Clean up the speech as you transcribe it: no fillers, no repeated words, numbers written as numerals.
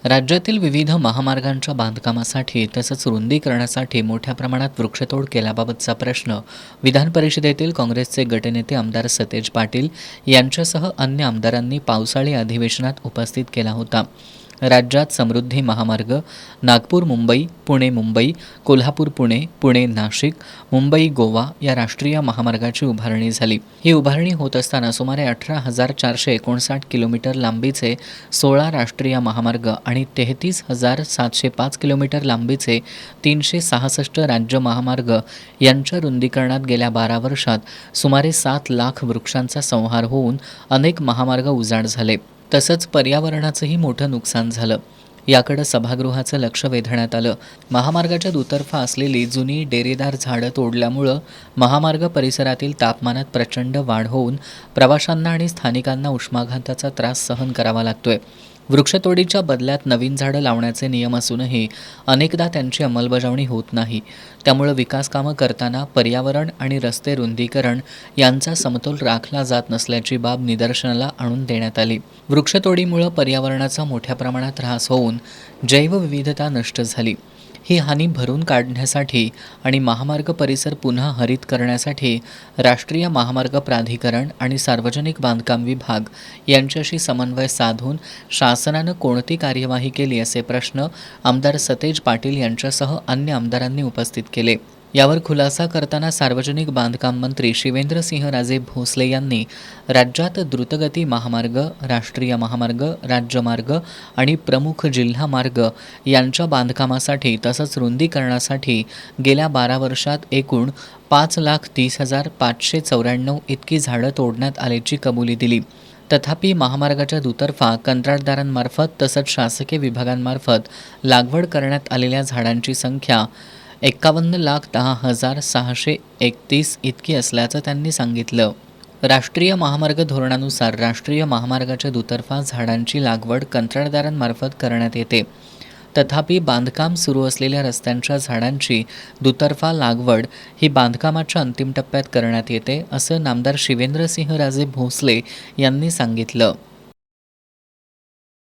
राज्यातील विविध महामार्गांच्या बांधकामासाठी तसंच रुंदीकरणासाठी मोठ्या प्रमाणात वृक्षतोड केल्याबाबतचा प्रश्न विधान परिषदेतील काँग्रेसचे गटनेते आमदार सतेज पाटील यांच्यासह अन्य आमदारांनी पावसाळी अधिवेशनात उपस्थित केला होता. राज्यात समृद्धी महामार्ग नागपूर मुंबई, पुणे मुंबई, कोल्हापूर पुणे, पुणे नाशिक, मुंबई गोवा या राष्ट्रीय महामार्गाची उभारणी झाली. ही उभारणी होत असताना सुमारे 18,459 किलोमीटर लांबीचे 16 राष्ट्रीय महामार्ग आणि 33,705 किलोमीटर लांबीचे 366 राज्य महामार्ग यांच्या रुंदीकरणात गेल्या 12 वर्षात सुमारे 7 लाख वृक्षांचा संहार होऊन अनेक महामार्ग उजाड झाले. तसंच पर्यावरणाचंही मोठं नुकसान झालं. याकडे सभागृहाचं लक्ष वेधण्यात आलं. महामार्गाच्या दुतर्फा असलेली जुनी डेरेदार झाडं तोडल्यामुळं महामार्ग परिसरातील तापमानात प्रचंड वाढ होऊन प्रवाशांना आणि स्थानिकांना उष्माघाताचा त्रास सहन करावा लागतोय. वृक्षतोडीच्या बदल्यात नवीन झाडं लावण्याचे नियम असूनही अनेकदा त्यांची अंमलबजावणी होत नाही. त्यामुळे विकास कामं करताना पर्यावरण आणि रस्ते रुंदीकरण यांचा समतोल राखला जात नसल्याची बाब निदर्शनाला आणून देण्यात आली. वृक्षतोडीमुळे पर्यावरणाचा मोठ्या प्रमाणात ऱ्हास होऊन जैवविविधता नष्ट झाली. ही हानी भरून काढण्यासाठी आणि महामार्ग परिसर पुन्हा हरित करण्यासाठी राष्ट्रीय महामार्ग प्राधिकरण आणि सार्वजनिक बांधकाम विभाग यांच्याशी समन्वय साधून शासनानं कोणती कार्यवाही केली असे प्रश्न आमदार सतेज पाटील यांच्यासह अन्य आमदारांनी उपस्थित केले. यावर खुलासा करताना सार्वजनिक बांधकाम मंत्री शिवेंद्रसिंहराजे भोसले यांनी राज्यात द्रुतगती महामार्ग, राष्ट्रीय महामार्ग, राज्यमार्ग आणि प्रमुख जिल्हा मार्ग यांच्या बांधकामासाठी तसंच रुंदीकरणासाठी गेल्या 12 वर्षात एकूण 5,30,594 इतकी झाडं तोडण्यात आल्याची कबुली दिली. तथापि महामार्गाच्या दुतर्फा कंत्राटदारांमार्फत तसंच शासकीय विभागांमार्फत लागवड करण्यात आलेल्या झाडांची संख्या 51,10,631 इतकी असल्याचं त्यांनी सांगितलं. राष्ट्रीय महामार्ग धोरणानुसार राष्ट्रीय महामार्गाच्या दुतर्फा झाडांची लागवड कंत्राटदारांमार्फत करण्यात येते. तथापि बांधकाम सुरू असलेल्या रस्त्यांच्या झाडांची दुतर्फा लागवड ही बांधकामाच्या अंतिम टप्प्यात करण्यात येते असं नामदार शिवेंद्रसिंहराजे भोसले यांनी सांगितलं.